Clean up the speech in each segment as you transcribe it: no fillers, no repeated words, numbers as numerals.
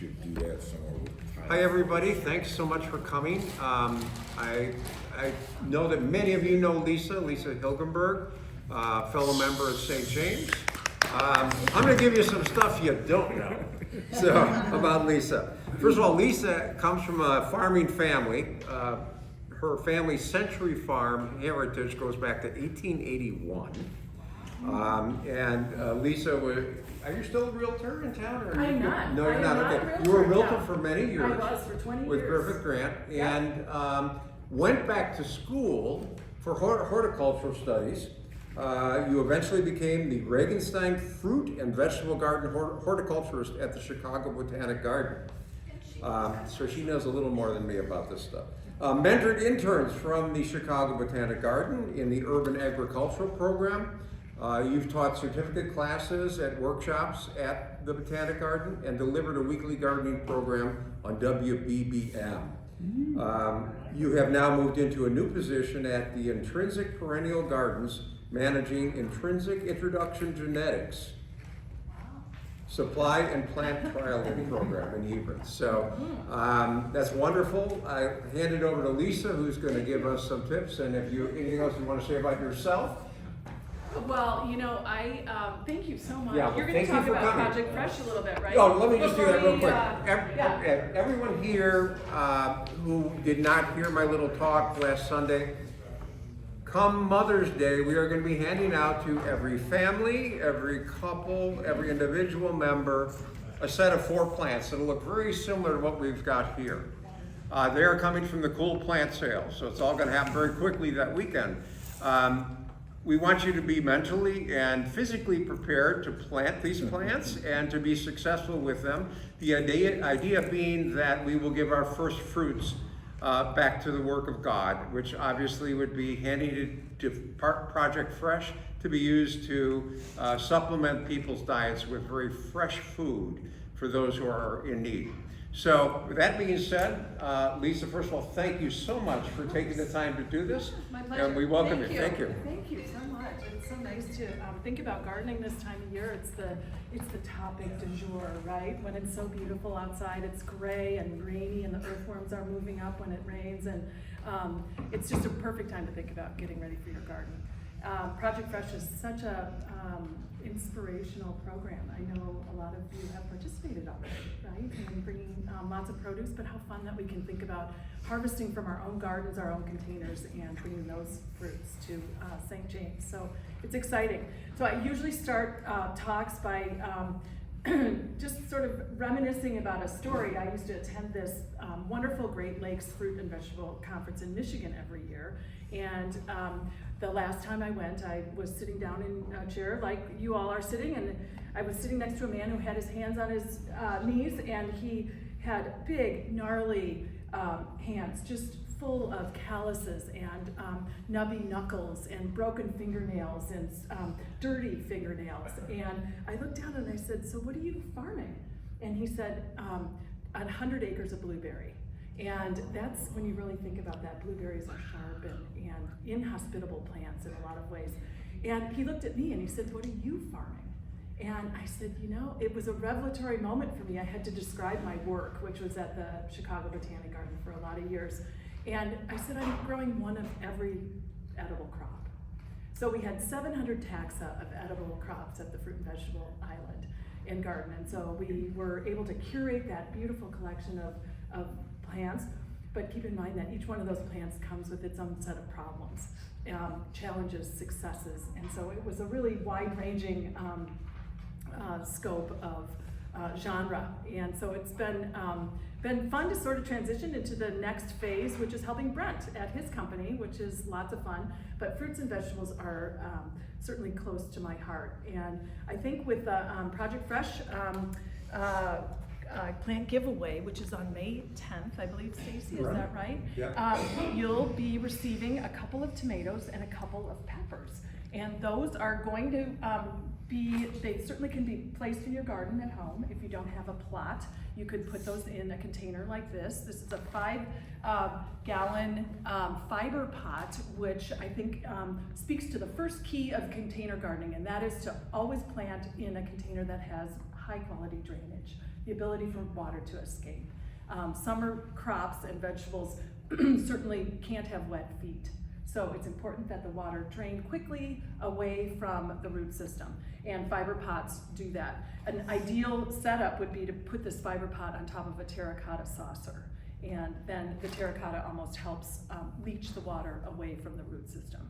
should do that somewhere with time. Hi everybody, thanks so much for coming. I know that many of you know Lisa Hilgenberg, fellow member of St. James. I'm going to give you some stuff you don't know about Lisa. First of all, Lisa comes from a farming family. Her family's Century Farm heritage goes back to 1881. Lisa was, are you still a realtor in town? Or I'm not. No, you're not. Okay. You were a realtor for many years. I was for 20 with years. Griffith Grant, Yep. and went back to school for horticultural studies. You eventually became the Regenstein Fruit and Vegetable Garden horticulturist at the Chicago Botanic Garden. So she knows a little more than me about this stuff. Mentored interns from the Chicago Botanic Garden in the Urban Agricultural Program. You've taught certificate classes at workshops at the Botanic Garden and delivered a weekly gardening program on WBBM. You have now moved into a new position at the Intrinsic Perennial Gardens, managing Intrinsic Introduction Genetics Supply and Plant Trialing Program in Hebron. So that's wonderful. I hand it over to Lisa, who's going to give us some tips. And if you anything else you want to say about yourself? Well, you know, I thank you so much. Yeah, well, You're going to thank talk you for about coming. ProjectFRESH a little bit, right? Oh, let me just do that real quick. Yeah. Everyone here who did not hear my little talk last Sunday, come Mother's Day, we are going to be handing out to every family, every couple, every individual member, a set of 4 plants that'll look very similar to what we've got here. They are coming from the Cool Plant Sale, so it's all going to happen very quickly that weekend. We want you to be mentally and physically prepared to plant these plants and to be successful with them. The idea being that we will give our first fruits back to the work of God, which obviously would be handing it to ProjectFRESH to be used to supplement people's diets with very fresh food for those who are in need. So with that being said, Lisa, first of all, thank you so much for taking the time to do this. My pleasure. And we welcome you. Thank you so much. It's so nice to think about gardening this time of year. It's the topic du jour, right? When it's so beautiful outside, it's gray and rainy, and the earthworms are moving up when it rains, and it's just a perfect time to think about getting ready for your garden. ProjectFRESH is such a inspirational program. I know a lot of you have participated already, right? And bringing lots of produce, but how fun that we can think about harvesting from our own gardens, our own containers, and bringing those fruits to St. James. So it's exciting. So I usually start talks by just sort of reminiscing about a story. I used to attend this wonderful Great Lakes Fruit and Vegetable Conference in Michigan every year. And the last time I went, I was sitting down in a chair like you all are sitting, and I was sitting next to a man who had his hands on his knees, and he had big, gnarly hands, just full of calluses and nubby knuckles and broken fingernails and dirty fingernails. And I looked down and I said, "So what are you farming?" And he said, 100 acres of blueberry. And that's when you really think about that. Blueberries are sharp and inhospitable plants in a lot of ways. And he looked at me and he said, "What are you farming?" And I said, you know, it was a revelatory moment for me. I had to describe my work, which was at the Chicago Botanic Garden for a lot of years. And I said, I'm growing one of every edible crop. So we had 700 taxa of edible crops at the Fruit and Vegetable Island and Garden. And so we were able to curate that beautiful collection of plants, but keep in mind that each one of those plants comes with its own set of problems, challenges, successes. And so it was a really wide-ranging scope of genre. And so it's been fun to sort of transition into the next phase, which is helping Brent at his company, which is lots of fun. But fruits and vegetables are certainly close to my heart. And I think with ProjectFRESH plant giveaway, which is on May 10th, I believe, Stacy, is that right? Yeah. You'll be receiving a couple of tomatoes and a couple of peppers. And those are going to they certainly can be placed in your garden at home. If you don't have a plot, you could put those in a container like this. This is a 5-gallon fiber pot, which I think speaks to the first key of container gardening, and that is to always plant in a container that has high quality drainage. the ability for water to escape. Summer crops and vegetables certainly can't have wet feet. So it's important that the water drain quickly away from the root system, and fiber pots do that. An ideal setup would be to put this fiber pot on top of a terracotta saucer, and then the terracotta almost helps leach the water away from the root system.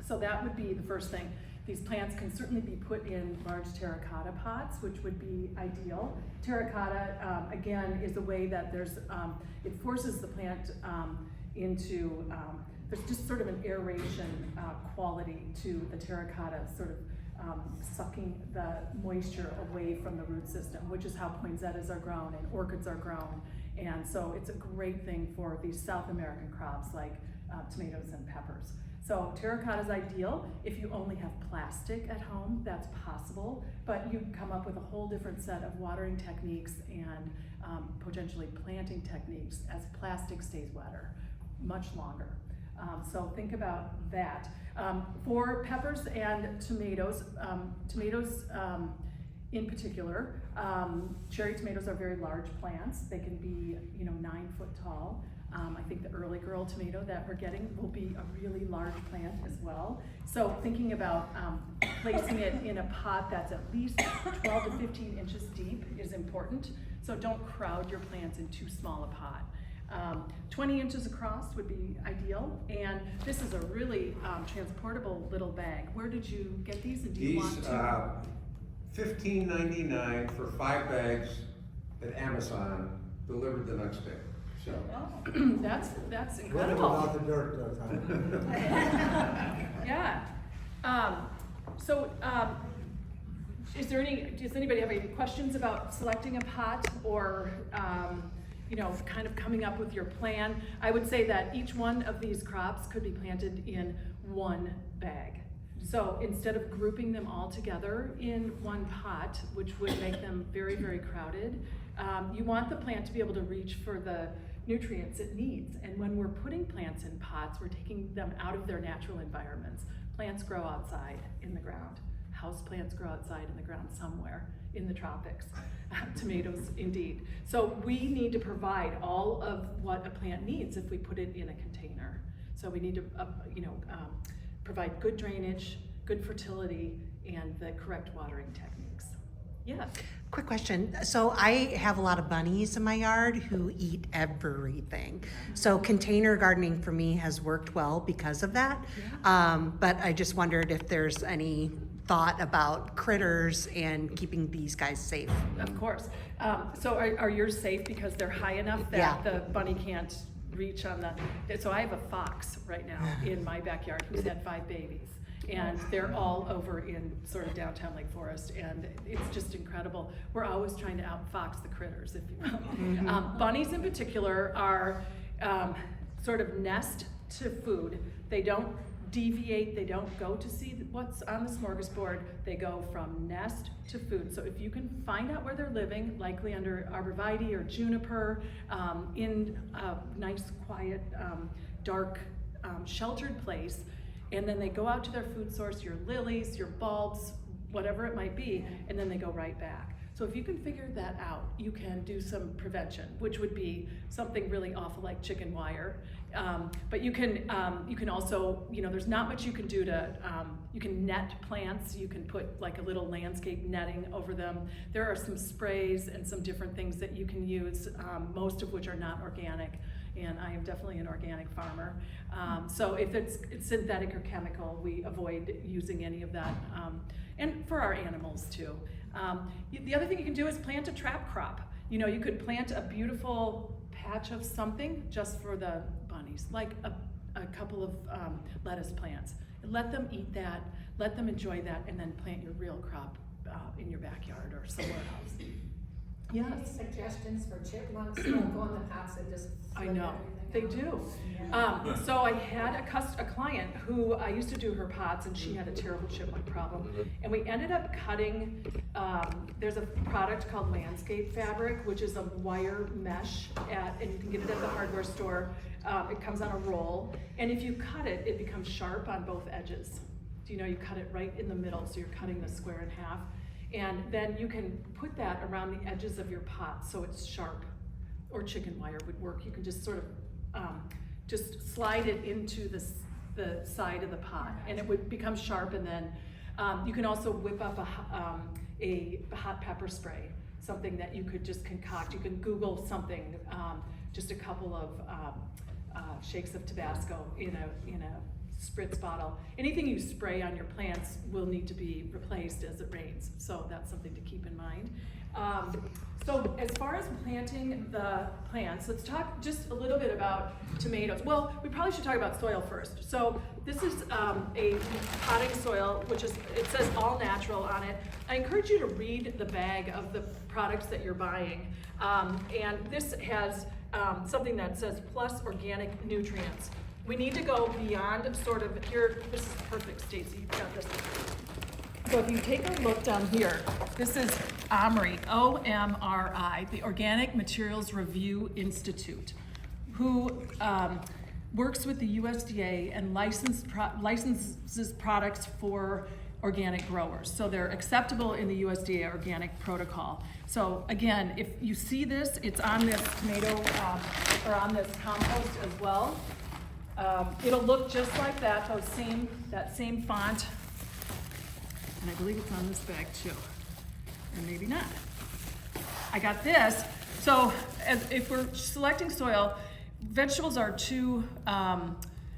So that would be the first thing. These plants can certainly be put in large terracotta pots, which would be ideal. Terracotta, again, is a way that it forces the plant into, there's just sort of an aeration quality to the terracotta, sort of sucking the moisture away from the root system, which is how poinsettias are grown and orchids are grown. And so it's a great thing for these South American crops like tomatoes and peppers. So terracotta is ideal. If you only have plastic at home, that's possible, but you come up with a whole different set of watering techniques and potentially planting techniques as plastic stays wetter much longer. So think about that. For peppers and tomatoes, in particular, cherry tomatoes are very large plants. They can be 9 foot tall. I think the early girl tomato that we're getting will be a really large plant as well. So thinking about placing it in a pot that's at least 12 to 15 inches deep is important. So don't crowd your plants in too small a pot. 20 inches across would be ideal, and this is a really transportable little bag. Where did you get these, and do you want to? $15.99 for 5 bags at Amazon, delivered the next day. So That's incredible. Without the dirt, though, Tom. Yeah. Does anybody have any questions about selecting a pot or kind of coming up with your plan? I would say that each one of these crops could be planted in one bag. So instead of grouping them all together in one pot, which would make them very, very crowded, you want the plant to be able to reach for the nutrients it needs. And when we're putting plants in pots, we're taking them out of their natural environments. Plants grow outside in the ground. House plants grow outside in the ground somewhere in the tropics. Tomatoes, indeed. So we need to provide all of what a plant needs if we put it in a container. So we need to, provide good drainage, good fertility, and the correct watering techniques. Yes. Quick question. So I have a lot of bunnies in my yard who eat everything. So container gardening for me has worked well because of that. Yeah. But I just wondered if there's any thought about critters and keeping these guys safe. Of course. So are yours safe because they're high enough that Yeah. the bunny can't reach on so I have a fox right now in my backyard who's had 5 babies. And they're all over in sort of downtown Lake Forest, and it's just incredible. We're always trying to outfox the critters, if you will. Mm-hmm. Bunnies in particular are sort of nest to food. They don't deviate, they don't go to see what's on the smorgasbord, they go from nest to food. So if you can find out where they're living, likely under arborvitae or juniper, in a nice, quiet, dark, sheltered place, and then they go out to their food source, your lilies, your bulbs, whatever it might be, and then they go right back. So if you can figure that out, you can do some prevention, which would be something really awful like chicken wire. But you can also, there's not much you can do to, you can net plants, you can put like a little landscape netting over them. There are some sprays and some different things that you can use, most of which are not organic. And I am definitely an organic farmer. So if it's synthetic or chemical, we avoid using any of that. And for our animals too. The other thing you can do is plant a trap crop. You could plant a beautiful patch of something just for the bunnies, like a couple of lettuce plants. Let them eat that, let them enjoy that, and then plant your real crop in your backyard or somewhere else. Any Yes. suggestions for chipmunks who go in the pots and just I flip know, they everything do. out? So I had a client who I used to do her pots, and she had a terrible chipmunk problem. And we ended up cutting, there's a product called landscape fabric, which is a wire mesh, and you can get it at the hardware store. It comes on a roll, and if you cut it, it becomes sharp on both edges. You cut it right in the middle, so you're cutting the square in half. And then you can put that around the edges of your pot so it's sharp, or chicken wire would work. You can just sort of just slide it into the side of the pot, and it would become sharp. And then you can also whip up a hot pepper spray, something that you could just concoct. You can Google something, just a couple of shakes of Tabasco in a spritz bottle. Anything you spray on your plants will need to be replaced as it rains, so that's something to keep in mind. So as far as planting the plants, let's talk just a little bit about tomatoes. Well, we probably should talk about soil first. So this is a potting soil, which is, it says all natural on it. I encourage you to read the bag of the products that you're buying. And this has something that says plus organic nutrients. We need to go beyond sort of, here, this is perfect, Stacy, you've got this. So if you take a look down here, this is OMRI, O-M-R-I, the Organic Materials Review Institute, who works with the USDA and licenses products for organic growers. So they're acceptable in the USDA organic protocol. So again, if you see this, it's on this tomato, or on this compost as well. It'll look just like that, that same font. And I believe it's on this bag too, and maybe not. I got this. So if we're selecting soil, vegetables are too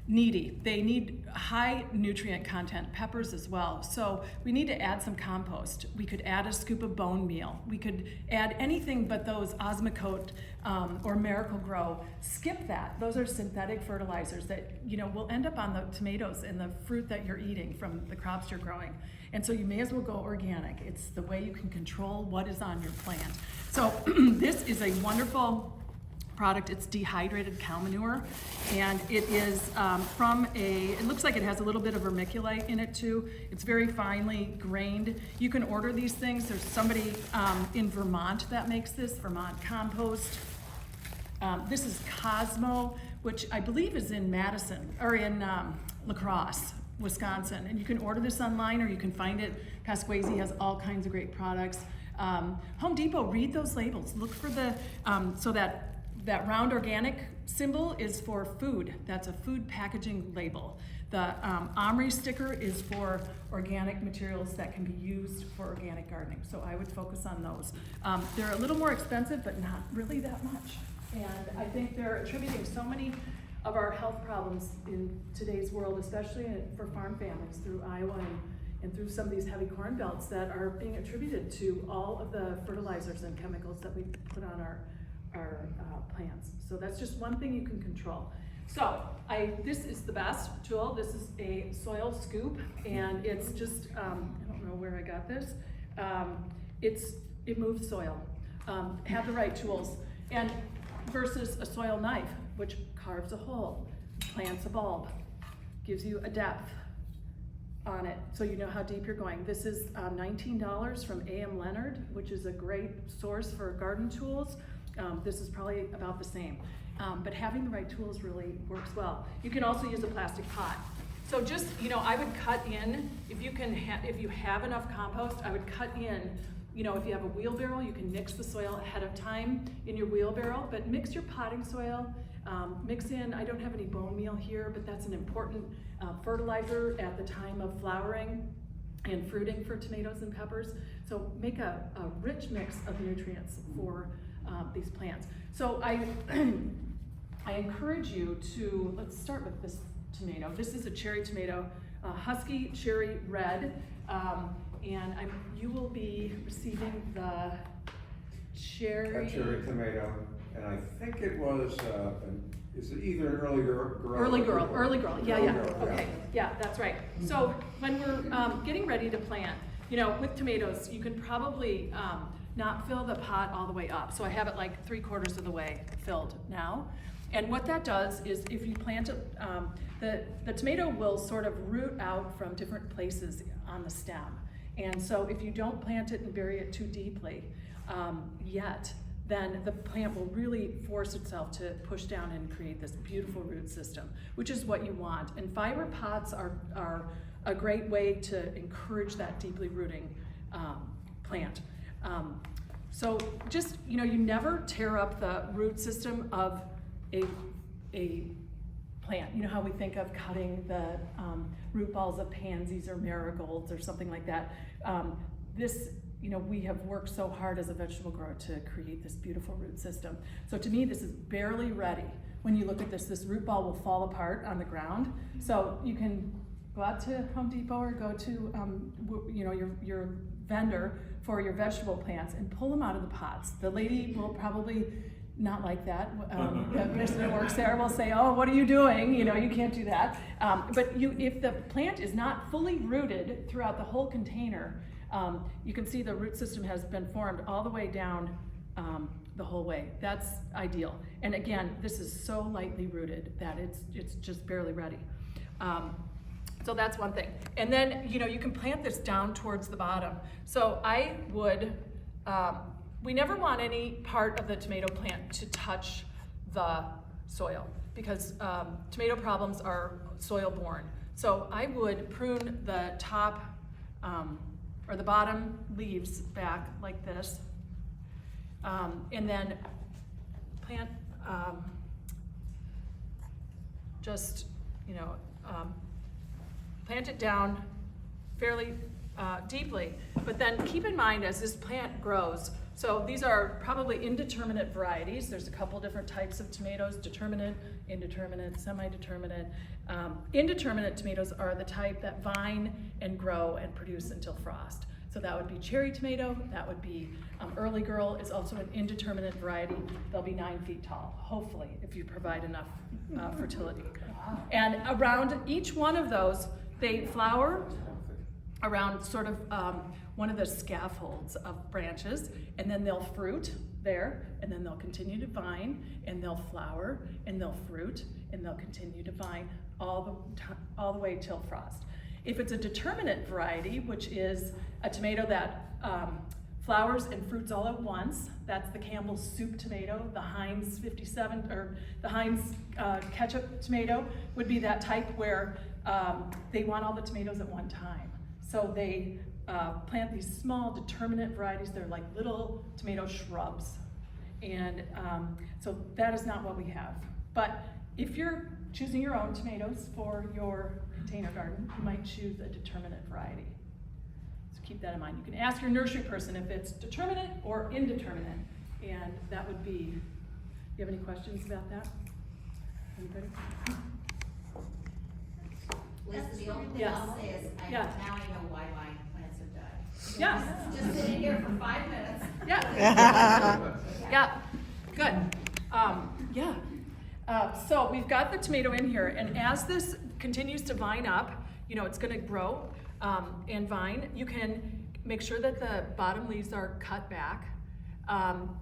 needy. They need high nutrient content, peppers as well. So we need to add some compost. We could add a scoop of bone meal. We could add anything but those Osmocote or Miracle-Gro. Skip that. Those are synthetic fertilizers that will end up on the tomatoes and the fruit that you're eating from the crops you're growing. And so you may as well go organic. It's the way you can control what is on your plant. So this is a wonderful product. It's dehydrated cow manure, and it is it looks like it has a little bit of vermiculite in it too. It's very finely grained. You can order these things. There's somebody in Vermont that makes this, Vermont Compost. This is Cosmo, which I believe is in Madison, or in La Crosse, Wisconsin. And you can order this online, or you can find it. Pasquesi has all kinds of great products. Home Depot, read those labels. Look for the, so that round organic symbol is for food. That's a food packaging label. The OMRI sticker is for organic materials that can be used for organic gardening. So I would focus on those. They're a little more expensive, but not really that much. And I think they're attributing so many of our health problems in today's world, especially for farm families through Iowa and through some of these heavy corn belts, that are being attributed to all of the fertilizers and chemicals that we put on our plants. So that's just one thing you can control. So this is the best tool. This is a soil scoop, and it's just, I don't know where I got this. It moves soil. Have the right tools. And versus a soil knife, which carves a hole, plants a bulb, gives you a depth on it, so you know how deep you're going. This is $19 from A.M. Leonard, which is a great source for garden tools. This is probably about the same, but having the right tools really works well. You can also use a plastic pot. So just, I would cut in, if you have enough compost, I would cut in, if you have a wheelbarrow, you can mix the soil ahead of time in your wheelbarrow, but mix your potting soil, mix in, I don't have any bone meal here, but that's an important fertilizer at the time of flowering and fruiting for tomatoes and peppers. So make a rich mix of nutrients for these plants. So I encourage you to, let's start with this tomato. This is a cherry tomato, Husky Cherry Red, and you will be receiving the cherry. A cherry tomato, and I think it was, is it either an early girl? Early girl, yeah. Girl, Okay, yeah, that's right. So when we're getting ready to plant, with tomatoes, you can probably not fill the pot all the way up. So I have it like 3/4 of the way filled now. And what that does is, if you plant it, the tomato will sort of root out from different places on the stem. And so if you don't plant it and bury it too deeply yet, then the plant will really force itself to push down and create this beautiful root system, which is what you want. And fiber pots are a great way to encourage that deeply rooting plant. So just, you know, you never tear up the root system of a plant. You know how we think of cutting the root balls of pansies or marigolds or something like that. This, you know, we have worked so hard as a vegetable grower to create this beautiful root system. So to me, this is barely ready. When you look at this root ball will fall apart on the ground. So you can go out to Home Depot or go to, you know, your vendor for your vegetable plants and pull them out of the pots. The lady will probably not like that. The person that works there will say, "Oh, what are you doing? You know, you can't do that." But if the plant is not fully rooted throughout the whole container, you can see the root system has been formed all the way down the whole way. That's ideal. And again, this is so lightly rooted that it's just barely ready. So that's one thing. And then, you know, you can plant this down towards the bottom. So I would, we never want any part of the tomato plant to touch the soil because tomato problems are soil borne. So I would prune the top or the bottom leaves back like this, and then plant just, you know, plant it down fairly deeply, but then keep in mind as this plant grows, so these are probably indeterminate varieties. There's a couple different types of tomatoes, determinate, indeterminate, semi-determinate. Indeterminate tomatoes are the type that vine and grow and produce until frost. So that would be cherry tomato, that would be early girl is also an indeterminate variety. They'll be 9 feet tall, hopefully, if you provide enough fertility. And around each one of those, they flower around sort of one of the scaffolds of branches, and then they'll fruit there, and then they'll continue to vine, and they'll flower, and they'll fruit, and they'll continue to vine all the way till frost. If it's a determinate variety, which is a tomato that flowers and fruits all at once, that's the Campbell's soup tomato. The Heinz 57, or the Heinz ketchup tomato would be that type where they want all the tomatoes at one time. So they plant these small determinate varieties. They're like little tomato shrubs. And so that is not what we have. But if you're choosing your own tomatoes for your container garden, you might choose a determinate variety. So keep that in mind. You can ask your nursery person if it's determinate or indeterminate. And that would be, do you have any questions about that? Anybody? Liz, the only thing Yes. I'll say is, Yeah. now I know why my plants have died. Yes. Just sitting here for 5 minutes. Yeah. Yeah. Good. Yeah. So we've got the tomato in here, and as this continues to vine up, you know, it's going to grow and vine. You can make sure that the bottom leaves are cut back.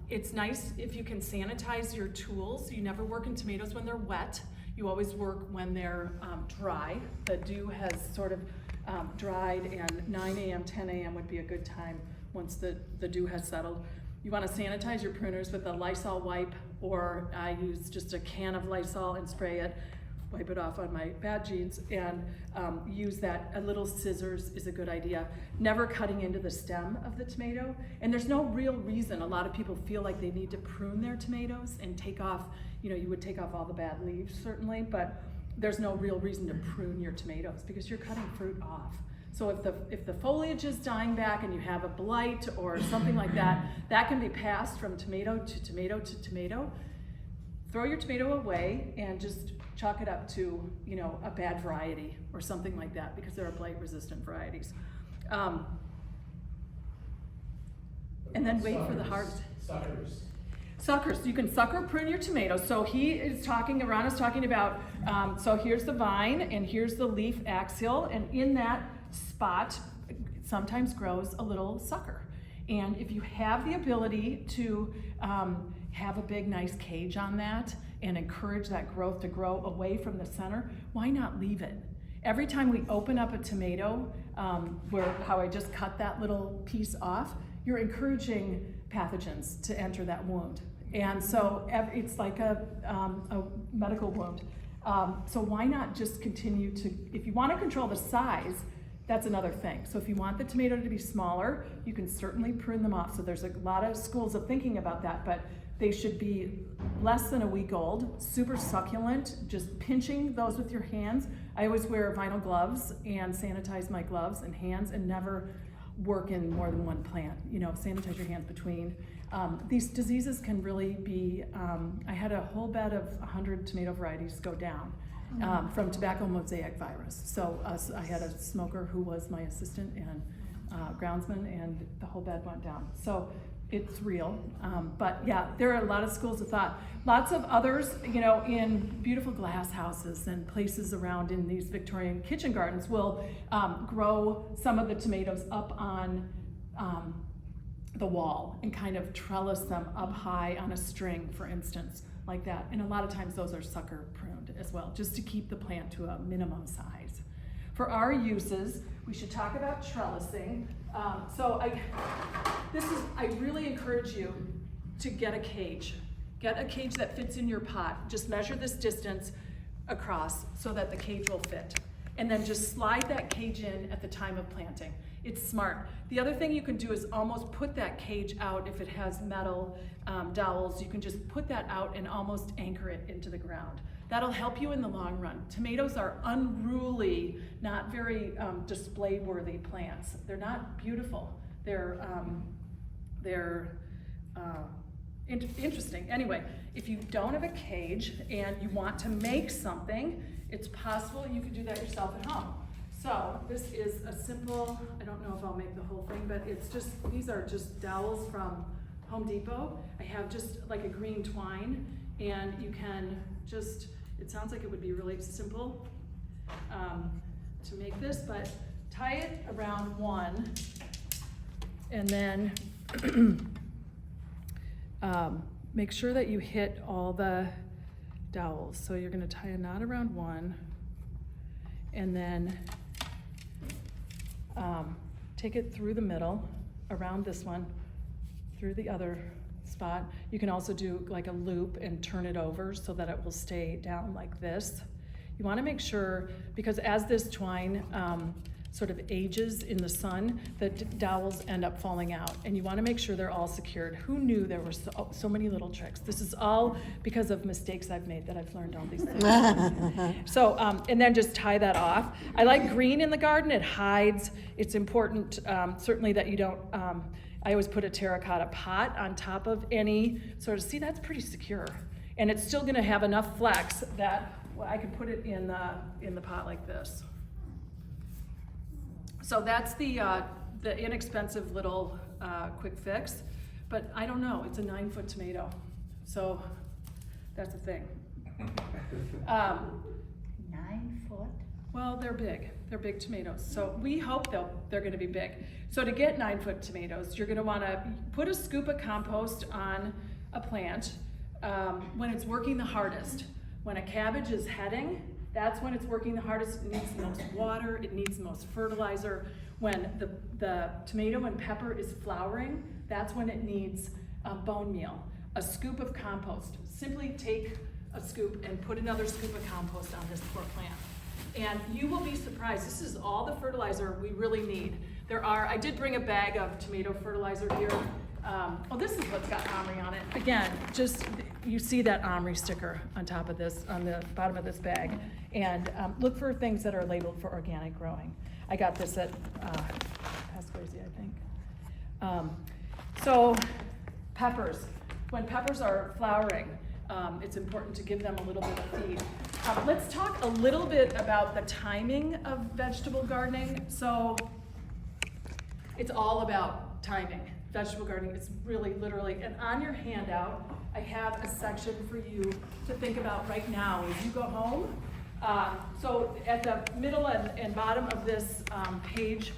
It's nice if you can sanitize your tools. You never work in tomatoes when they're wet. You always work when they're dry. The dew has sort of dried, and 9 a.m., 10 a.m. would be a good time once the dew has settled. You want to sanitize your pruners with a Lysol wipe, or I use just a can of Lysol and spray it, wipe it off on my bad jeans, and use that. A little scissors is a good idea. Never cutting into the stem of the tomato. And there's no real reason. A lot of people feel like they need to prune their tomatoes and take off, you know, you would take off all the bad leaves certainly, but there's no real reason to prune your tomatoes because you're cutting fruit off. So if the foliage is dying back and you have a blight or something like that, that can be passed from tomato to tomato to tomato. Throw your tomato away and just chalk it up to, you know, a bad variety or something like that, because there are blight-resistant varieties. And then wait for the harvest. Suckers, you can sucker prune your tomatoes. So Ron is talking about, so here's the vine and here's the leaf axial, and in that spot sometimes grows a little sucker. And if you have the ability to have a big nice cage on that and encourage that growth to grow away from the center, why not leave it? Every time we open up a tomato, how I just cut that little piece off, you're encouraging pathogens to enter that wound. And so it's like a medical wound. So why not just continue to, if you want to control the size, That's another thing. So if you want the tomato to be smaller, you can certainly prune them off. So there's a lot of schools of thinking about that, but they should be less than a week old, super succulent, just pinching those with your hands. I always wear vinyl gloves and sanitize my gloves and hands and never work in more than one plant. You know, sanitize your hands between. These diseases can really be, I had a whole bed of 100 tomato varieties go down from tobacco mosaic virus. So I had a smoker who was my assistant and groundsman, and the whole bed went down. So it's real. But yeah, there are a lot of schools of thought. Lots of others, you know, in beautiful glass houses and places around in these Victorian kitchen gardens will grow some of the tomatoes up on the wall and kind of trellis them up high on a string, for instance, like that. And a lot of times those are sucker pruned as well, just to keep the plant to a minimum size. For our uses, we should talk about trellising. I really encourage you to get a cage. Get a cage that fits in your pot. Just measure this distance across so that the cage will fit. And then just slide that cage in at the time of planting. It's smart. The other thing you can do is almost put that cage out. If it has metal dowels, you can just put that out and almost anchor it into the ground. That'll help you in the long run. Tomatoes are unruly, not very display-worthy plants. They're not beautiful. They're interesting. Anyway, if you don't have a cage and you want to make something, it's possible you can do that yourself at home. So this is a simple, I don't know if I'll make the whole thing, but it's just, these are just dowels from Home Depot. I have just like a green twine, and you can just, it sounds like it would be really simple to make this, but tie it around one, and then make sure that you hit all the dowels. So you're gonna tie a knot around one, and then take it through the middle, around this one, through the other spot. You can also do like a loop and turn it over so that it will stay down like this. You wanna make sure, because as this twine sort of ages in the sun, the dowels end up falling out, and you wanna make sure they're all secured. Who knew there were so many little tricks? This is all because of mistakes I've made that I've learned all these things. So, and then just tie that off. I like green in the garden, it hides. It's important, certainly that you don't, I always put a terracotta pot on top of any sort of, see, that's pretty secure. And it's still gonna have enough flex that I can put it in the pot like this. So that's the inexpensive little quick fix, but I don't know, it's a 9-foot tomato, so that's the thing. 9 foot? Well, they're big tomatoes, so we hope they're gonna be big. So to get 9-foot tomatoes, you're gonna wanna put a scoop of compost on a plant when it's working the hardest. When a cabbage is heading, that's when it's working the hardest. It needs the most water, it needs the most fertilizer. When the tomato and pepper is flowering, that's when it needs bone meal. A scoop of compost. Simply take a scoop and put another scoop of compost on this poor plant. And you will be surprised, this is all the fertilizer we really need. I did bring a bag of tomato fertilizer here. Oh, this is what's got Omri on it. Again, just, you see that Omri sticker on top of this, on the bottom of this bag. And look for things that are labeled for organic growing. I got this at Pasquazi, I think. So, peppers. When peppers are flowering, it's important to give them a little bit of feed. Let's talk a little bit about the timing of vegetable gardening. So, it's all about timing. Vegetable gardening is really literally, and on your handout, I have a section for you to think about right now as you go home. So at the middle and bottom of this page,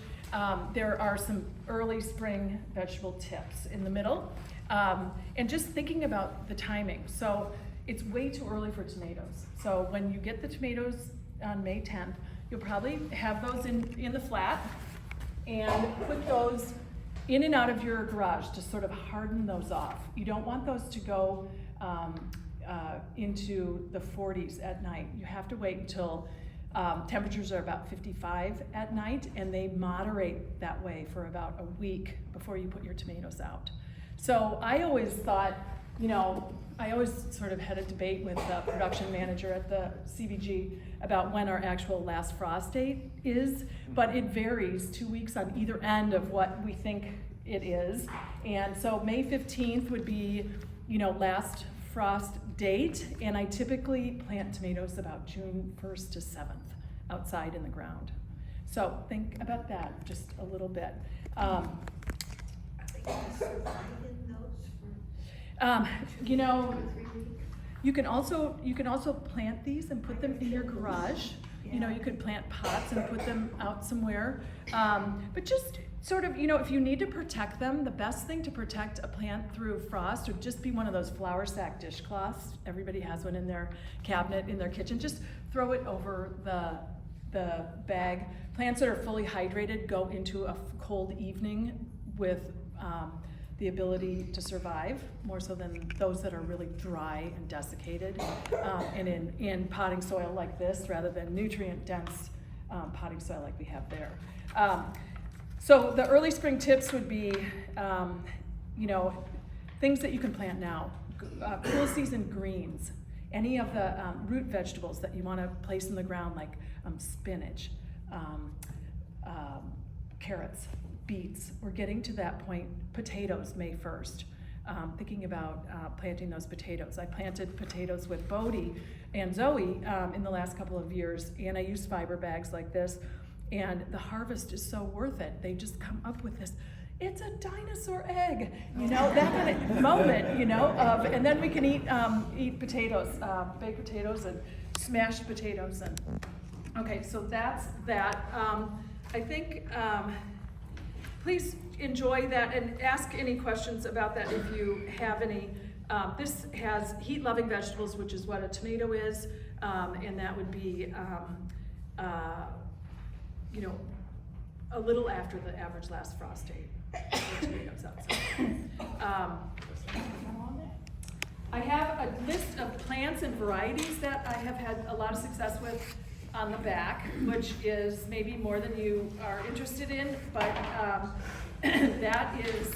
there are some early spring vegetable tips in the middle. And just thinking about the timing. So it's way too early for tomatoes. So when you get the tomatoes on May 10th, you'll probably have those in the flat and put those in and out of your garage to sort of harden those off. You don't want those to go into the 40s at night. You have to wait until Temperatures are about 55 at night, and they moderate that way for about a week before you put your tomatoes out. So I always thought, I always sort of had a debate with the production manager at the CBG about when our actual last frost date is, but it varies 2 weeks on either end of what we think it is. And so May 15th would be, last frost date, and I typically plant tomatoes about June 1st to 7th outside in the ground. So think about that just a little bit. You can also plant these and put them in your garage. You could plant pots and put them out somewhere. But just sort of, if you need to protect them, the best thing to protect a plant through frost would just be one of those flour sack dishcloths. Everybody has one in their cabinet, in their kitchen. Just throw it over the bag. Plants that are fully hydrated go into a cold evening with the ability to survive, more so than those that are really dry and desiccated, and in potting soil like this, rather than nutrient-dense potting soil like we have there. So the early spring tips would be, things that you can plant now. Cool season greens, any of the root vegetables that you want to place in the ground, like spinach, carrots, beets. We're getting to that point. Potatoes, May 1st. Thinking about planting those potatoes. I planted potatoes with Bodie and Zoe in the last couple of years, and I used fiber bags like this, and the harvest is so worth it. They just come up with this, it's a dinosaur egg, that kind of moment, and then we can eat potatoes, baked potatoes and smashed potatoes. And okay, so that's that. I think, please enjoy that and ask any questions about that if you have any. This has heat-loving vegetables, which is what a tomato is, and that would be, a little after the average last frost date for tomatoes outside. I have a list of plants and varieties that I have had a lot of success with on the back, which is maybe more than you are interested in, but that is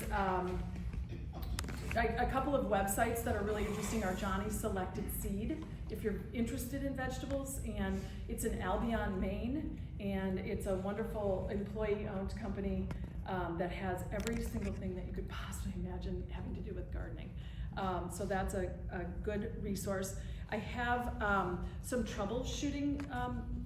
a couple of websites that are really interesting are Johnny's Selected Seed, if you're interested in vegetables, and it's in Albion, Maine, and it's a wonderful employee-owned company that has every single thing that you could possibly imagine having to do with gardening. So that's a good resource. I have some troubleshooting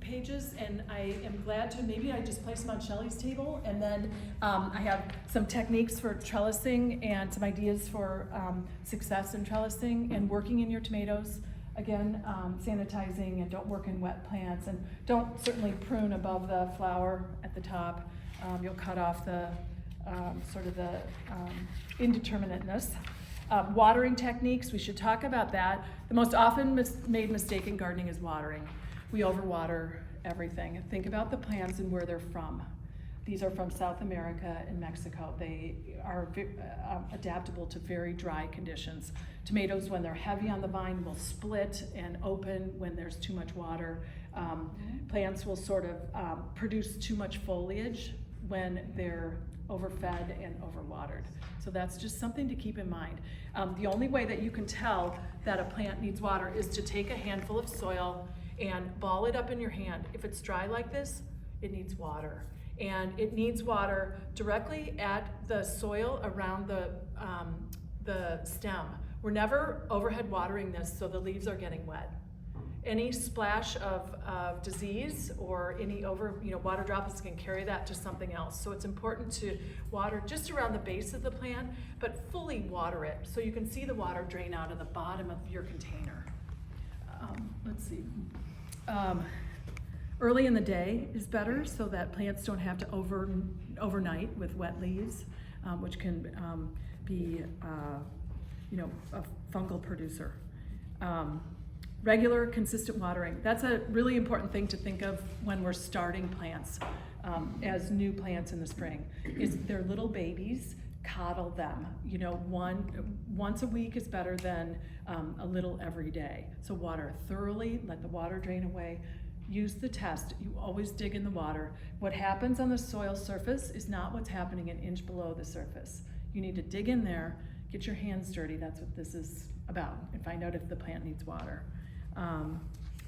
pages, and I am glad to, maybe I just place them on Shelley's table, and then I have some techniques for trellising and some ideas for success in trellising and working in your tomatoes. Again, sanitizing, and don't work in wet plants, and don't certainly prune above the flower at the top. You'll cut off the sort of the indeterminateness. Watering techniques, we should talk about that. The most often made mistake in gardening is watering. We overwater everything. Think about the plants and where they're from. These are from South America and Mexico. They are adaptable to very dry conditions. Tomatoes, when they're heavy on the vine, will split and open when there's too much water. Plants will sort of produce too much foliage when they're overfed and overwatered. So that's just something to keep in mind. The only way that you can tell that a plant needs water is to take a handful of soil and ball it up in your hand. If it's dry like this, it needs water. And it needs water directly at the soil around the stem. We're never overhead watering this so the leaves are getting wet. Any splash of disease or any water droplets can carry that to something else. So it's important to water just around the base of the plant, but fully water it so you can see the water drain out of the bottom of your container. Let's see. Early in the day is better so that plants don't have to overnight with wet leaves, which can be a fungal producer. Regular, consistent watering. That's a really important thing to think of when we're starting plants as new plants in the spring. Is they're little babies, coddle them. Once a week is better than a little every day. So water thoroughly, let the water drain away. use the test. You always dig in the water. What happens on the soil surface is not what's happening an inch below the surface. You need to dig in there, get your hands dirty, that's what this is about, and find out if the plant needs water.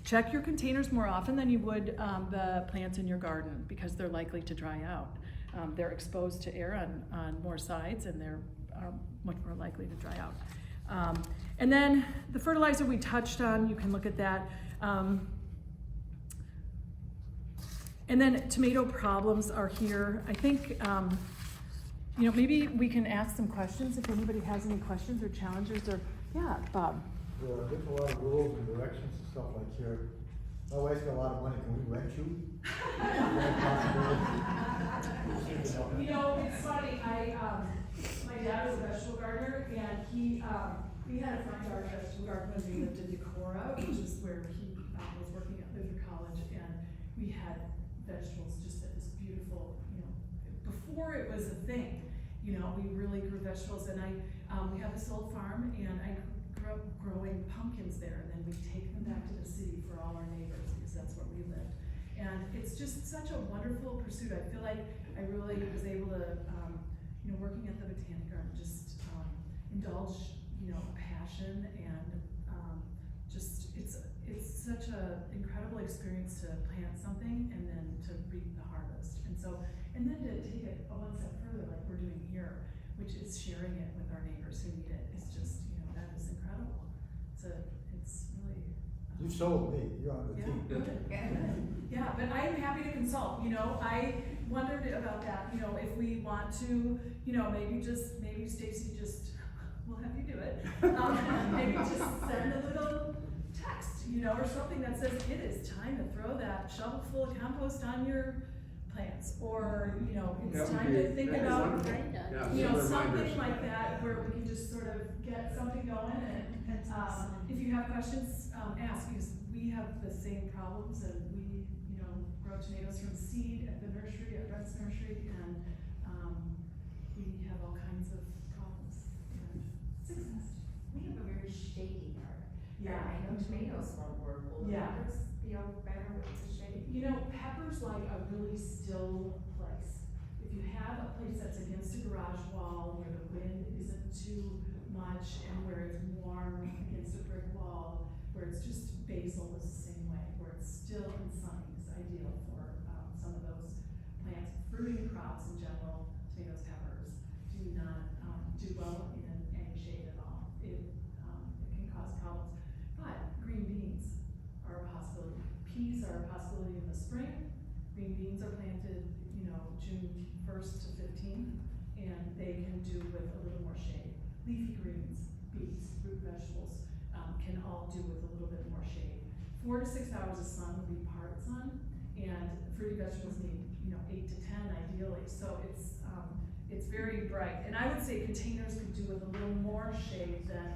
Check your containers more often than you would the plants in your garden, because they're likely to dry out. They're exposed to air on more sides, and they're much more likely to dry out. And then the fertilizer we touched on, you can look at that. And then tomato problems are here. I think, you know, maybe we can ask some questions if anybody has any questions or challenges, or, yeah, Bob. There are a lot of rules and directions and stuff like here. My wife's got a lot of money, can we rent you? You know, it's funny, my dad was a vegetable gardener, and we had a front yard vegetable garden when we lived in Decorah, which is where he was working at Luther College, and we had vegetables just at this beautiful, you know, before it was a thing, you know, we really grew vegetables, and we have this old farm, and I grew up growing pumpkins there, and then we'd take them back to the city for all our neighbors, because that's where we lived. And it's just such a wonderful pursuit. I feel like I really was able to, you know, working at the Botanic Garden, just indulge, you know, a passion, and just, it's such an incredible experience to plant something and then to reap the harvest. And so, and then to take it one step further, like we're doing here, which is sharing it with our neighbors who need it. It's just, you know, that is incredible. It's really. You sold me, you're on the Yeah, team. good. Yeah, but I'm happy to consult, you know, I wondered about that, you know, if we want to, you know, maybe Stacy just, we'll have you do it. Maybe just send a little text, you know, or something that says it is time to throw that shovel full of compost on your plants, or, you know, it's time to think about, you know, something like that, where we can just sort of get something going, and if you have questions, ask, because we have the same problems, and we, you know, grow tomatoes from seed at the nursery, at Brent's Nursery, and we have all kinds of problems and success. We have a very shady garden. Yeah. I know tomatoes won't work, will Yeah. peppers be better with the shade? You know, pepper's like a really still place. If you have a place that's against a garage wall, where the wind isn't too much, and where it's warm against a brick wall, where it's just basil is the same way, where it's still and sunny is ideal for some of those plants. Fruiting crops in general, tomatoes, peppers, do not do well in any shade at all. It can cause problems. But green beans are a possibility. Peas are a possibility in the spring. Green beans are planted, you know, June 1st to 15th, and they can do with a little more shade. Leafy greens, beets, root vegetables can all do with a little bit more shade. 4 to 6 hours of sun would be part sun, and fruity vegetables need, you know, 8 to 10 ideally. So it's very bright, and I would say containers could do with a little more shade than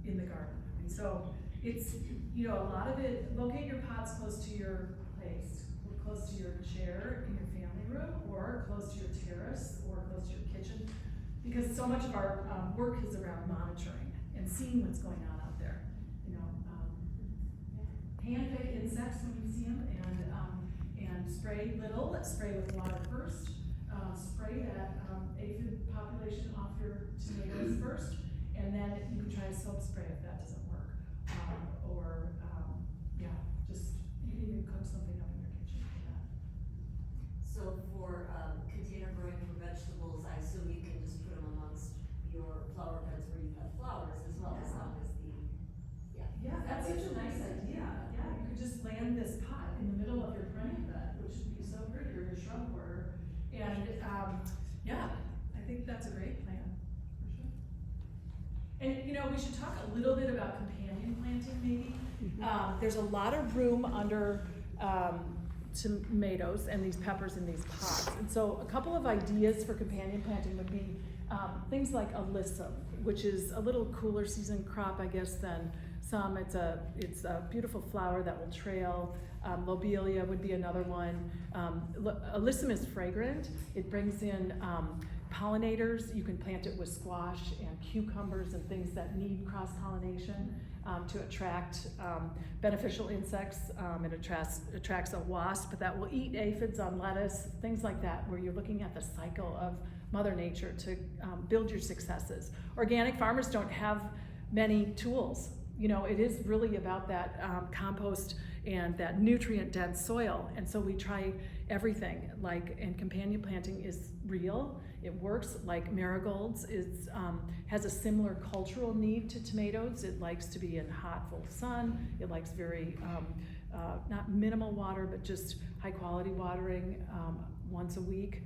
in the garden. And so it's, you know, a lot of it. Locate your pots close to your place, close to your chair in your family room, or close to your terrace, or close to your kitchen, because so much of our work is around monitoring and seeing what's going on out there. You know, hand pick insects when you see them, and spray little. Spray with water first. Spray that aphid population off your tomatoes first, and then you can try a soap spray if that doesn't work. Yeah, just you can even cook something up in your kitchen for that. So for container growing for vegetables, I assume you can just put them amongst your flower beds where you have flowers as well, as long as Yeah, that's such a nice idea. Yeah, you could just land this pot in the middle of your perennial bed, which would be so pretty, or your shrub border. And yeah, I think that's a great plan, for sure. And you know, we should talk a little bit about companion planting, maybe. There's a lot of room under tomatoes and these peppers in these pots. And so a couple of ideas for companion planting would be things like alyssum, which is a little cooler season crop, I guess, than some. It's a beautiful flower that will trail. Lobelia would be another one. Alyssum is fragrant. It brings in pollinators, you can plant it with squash and cucumbers and things that need cross-pollination to attract beneficial insects. It attracts a wasp that will eat aphids on lettuce, things like that, where you're looking at the cycle of Mother Nature to build your successes. Organic farmers don't have many tools. You know, it is really about that compost and that nutrient-dense soil. And so we try everything, and companion planting is real. It works. Like marigolds has a similar cultural need to tomatoes. It likes to be in hot, full sun. It likes very, not minimal water, but just high quality watering once a week.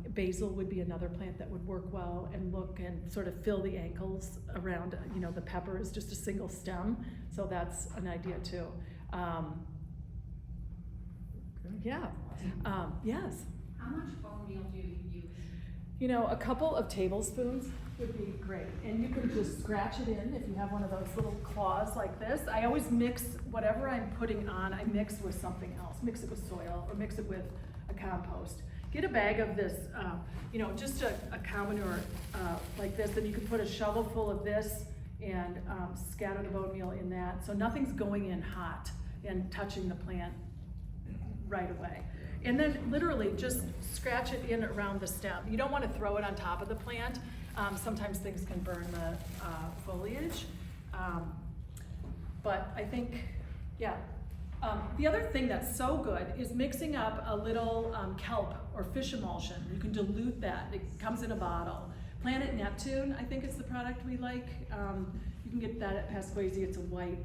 Basil would be another plant that would work well and look and sort of fill the ankles around, the pepper is just a single stem, so that's an idea too. Yes. How much bone meal do you use? A couple of tablespoons would be great. And you can just scratch it in if you have one of those little claws like this. I always mix whatever I'm putting on, I mix with something else. Mix it with soil or mix it with a compost. Get a bag of this, just a cow manure like this, and you can put a shovel full of this and scatter the bone meal in that. So nothing's going in hot and touching the plant right away. And then literally just scratch it in around the stem. You don't want to throw it on top of the plant. Sometimes things can burn the foliage. But I think, the other thing that's so good is mixing up a little kelp or fish emulsion. You can dilute that. It comes in a bottle. Planet Neptune, I think is the product we like. You can get that at Pasquesi. It's a white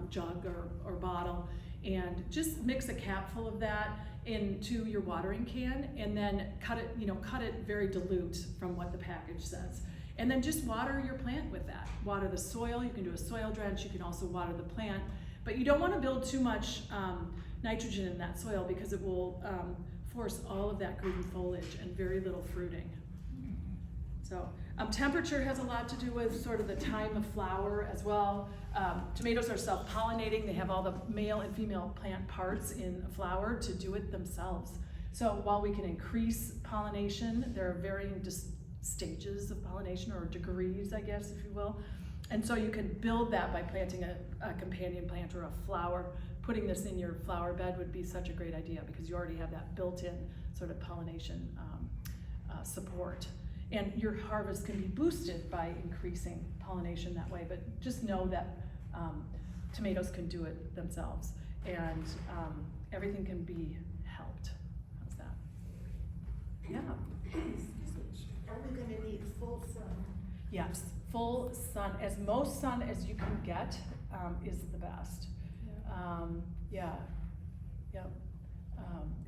jug or bottle. And just mix a cap full of that into your watering can, and then cut it very dilute from what the package says. And then just water your plant with that. Water the soil. You can do a soil drench. You can also water the plant. But you don't want to build too much nitrogen in that soil because it will force all of that green foliage and very little fruiting. So temperature has a lot to do with sort of the time of flower as well. Tomatoes are self-pollinating. They have all the male and female plant parts in a flower to do it themselves. So while we can increase pollination, there are varying stages of pollination, or degrees, I guess, if you will. And so you can build that by planting a companion plant or a flower. Putting this in your flower bed would be such a great idea because you already have that built-in sort of pollination support. And your harvest can be boosted by increasing pollination that way, but just know that tomatoes can do it themselves, and everything can be helped. How's that? Yeah. Are we gonna need full sun? Yes, full sun, as most sun as you can get is the best.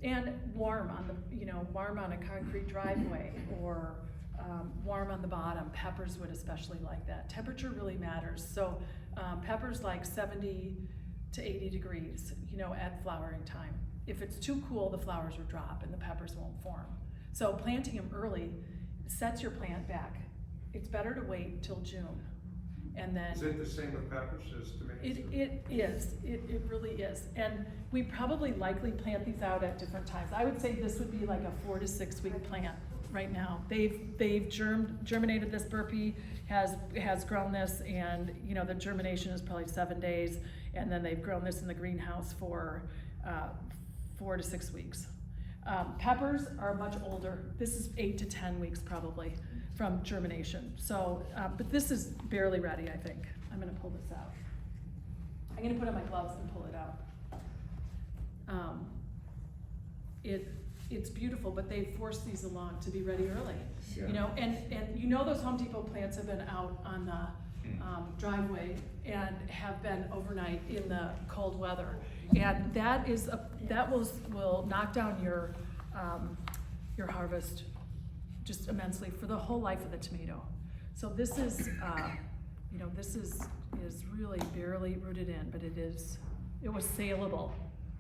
And warm on warm on a concrete driveway, or warm on the bottom. Peppers would especially like that. Temperature really matters. So peppers like 70 to 80 degrees, at flowering time. If it's too cool, the flowers will drop and the peppers won't form. So planting them early sets your plant back. It's better to wait till June. And then Is it the same with peppers as tomatoes? it is. It really is. And we probably likely plant these out at different times. I would say this would be like a 4 to 6 week plant right now. They've germinated this burpee, has grown this, and the germination is probably 7 days, and then they've grown this in the greenhouse for 4 to 6 weeks. Peppers are much older. This is 8 to 10 weeks probably from germination. So, but this is barely ready, I think. I'm gonna pull this out. I'm gonna put on my gloves and pull it out. It's beautiful, but they force these along to be ready early. Yeah. And those Home Depot plants have been out on the driveway and have been overnight in the cold weather, and that will knock down your harvest just immensely for the whole life of the tomato. So this is this is really barely rooted in, but it was saleable.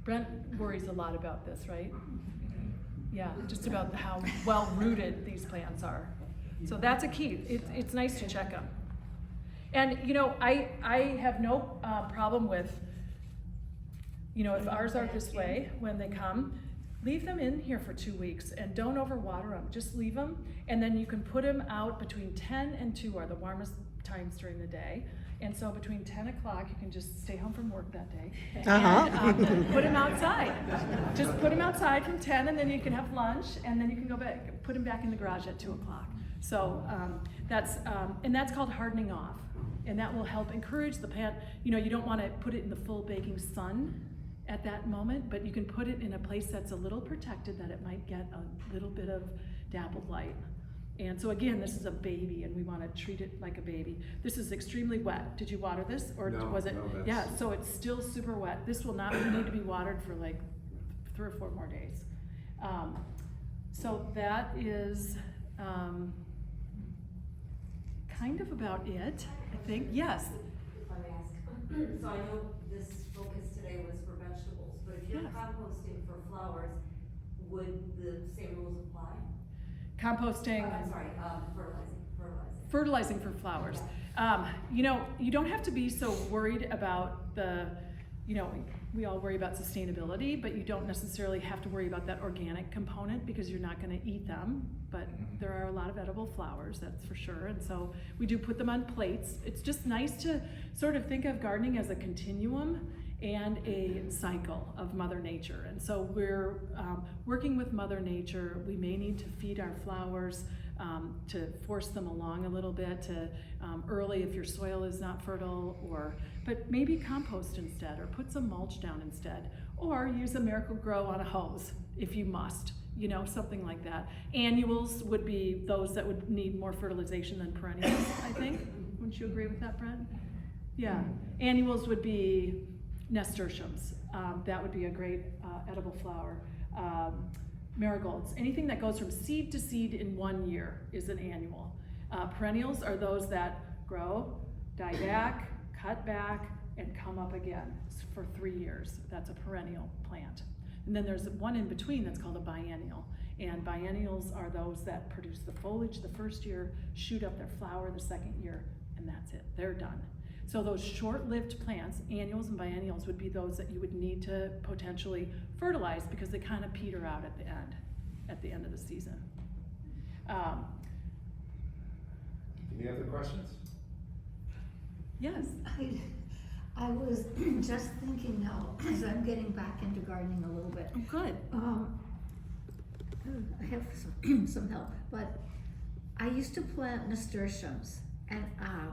Brent worries a lot about this, right? Yeah, just about how well rooted these plants are. So that's a key. It's nice to check them. And I have no problem with if ours are this way when they come, leave them in here for 2 weeks and don't overwater them. Just leave them, and then you can put them out between 10 and 2 are the warmest times during the day. And so between 10 o'clock, you can just stay home from work that day. And, put them outside. Just put them outside from 10, and then you can have lunch, and then you can go back, put them back in the garage at 2 o'clock. So that's called hardening off. And that will help encourage the plant. You know, you don't want to put it in the full baking sun at that moment, but you can put it in a place that's a little protected, that it might get a little bit of dappled light. And so again, this is a baby, and we want to treat it like a baby. This is extremely wet. Did you water this, or No, was it? no, that's- Yeah, so it's still super wet. This will not need to be watered for like 3 or 4 more days. So that is kind of about it, I think. Yes. If I may ask, so I know this focus today was for vegetables, but if you're Yes. composting for flowers, would the same rules apply? Composting. I'm sorry, fertilizing. Fertilizing for flowers. You know, you don't have to be so worried about we all worry about sustainability, but you don't necessarily have to worry about that organic component, because you're not going to eat them. But there are a lot of edible flowers, that's for sure. And so we do put them on plates. It's just nice to sort of think of gardening as a continuum and a cycle of Mother Nature. And so we're working with Mother Nature. We may need to feed our flowers to force them along a little bit, to early if your soil is not fertile, but maybe compost instead, or put some mulch down instead, or use a Miracle Grow on a hose if you must, you know, something like that. Annuals would be those that would need more fertilization than perennials, I think. Wouldn't you agree with that, Brent? Yeah. Annuals would be nasturtiums. That would be a great edible flower. Marigolds. Anything that goes from seed to seed in 1 year is an annual. Perennials are those that grow, die back, cut back, and come up again for 3 years. That's a perennial plant. And then there's one in between that's called a biennial. And biennials are those that produce the foliage the first year, shoot up their flower the second year, and that's it. They're done. So those short-lived plants, annuals and biennials, would be those that you would need to potentially fertilize, because they kind of peter out at the end of the season. Any other questions? Yes. I was just thinking now, as I'm getting back into gardening a little bit. Oh, good. I have some help, but I used to plant nasturtiums, and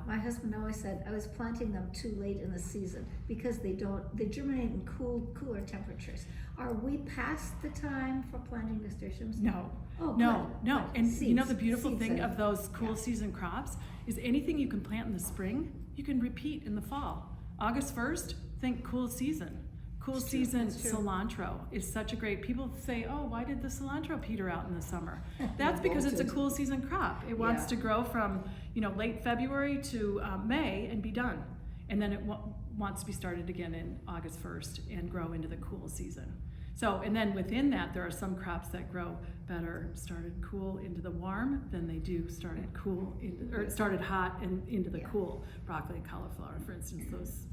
my husband always said I was planting them too late in the season, because they germinate in cooler temperatures. Are we past the time for planting nasturtiums? No. Oh, no, good. no. Good. And you know the Seeds. beautiful Seeds thing and- of those cool yeah. season crops is anything you can plant in the spring, you can repeat in the fall. August 1st, think cool season. Cool It's true, season that's true. cilantro is such a great, people say, oh, why did the cilantro peter out in the summer? That's because it's a Bolted. cool season crop. It wants Yeah. to grow from, late February to May and be done. And then it wants to be started again in August 1st and grow into the cool season. So, and then within that, there are some crops that grow better started cool into the warm than they do started hot and into the Yeah. cool. Broccoli and cauliflower, for instance, those.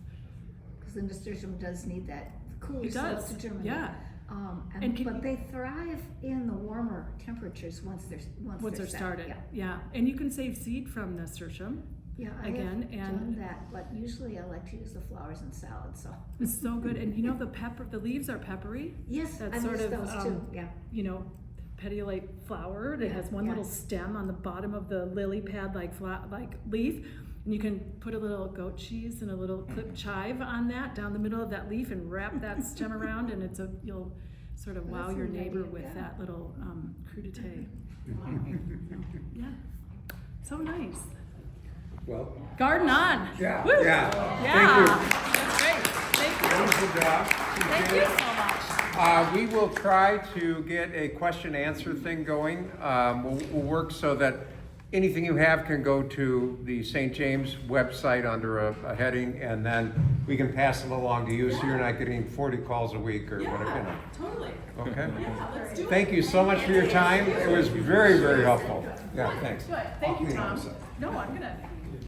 Because the nasturtium does need that cooler It soil does, to germinate. yeah. But they thrive in the warmer temperatures once they're Once set. started, Yeah. yeah. And you can save seed from nasturtium. Yeah, I Again, have and- done that, but usually I like to use the flowers in salad, so. It's so good. And the leaves are peppery. Yes, That's I sort miss of, those too, yeah. Petiolate flower that Yeah, has one yeah. little stem on the bottom of the lily pad like leaf. And you can put a little goat cheese and a little clip chive on that down the middle of that leaf and wrap that stem around, and you'll sort of wow That's a your good neighbor idea, with yeah. that little crudité. Yeah, so nice. Well, Garden on. yeah, Woo! yeah. Yeah. That's great. Thank you. Thank you. Good job. Thank you so much. We will try to get a question answer thing going. We'll work so that anything you have can go to the St. James website under a heading, and then we can pass them along to you, so you're not getting 40 calls a week or whatever, Totally. Okay? Yeah, let's do it. Thank you so much for your time. It was very, very helpful. Yeah, thanks. Good. I'll Thank you, clean up Tom. myself. No, I'm gonna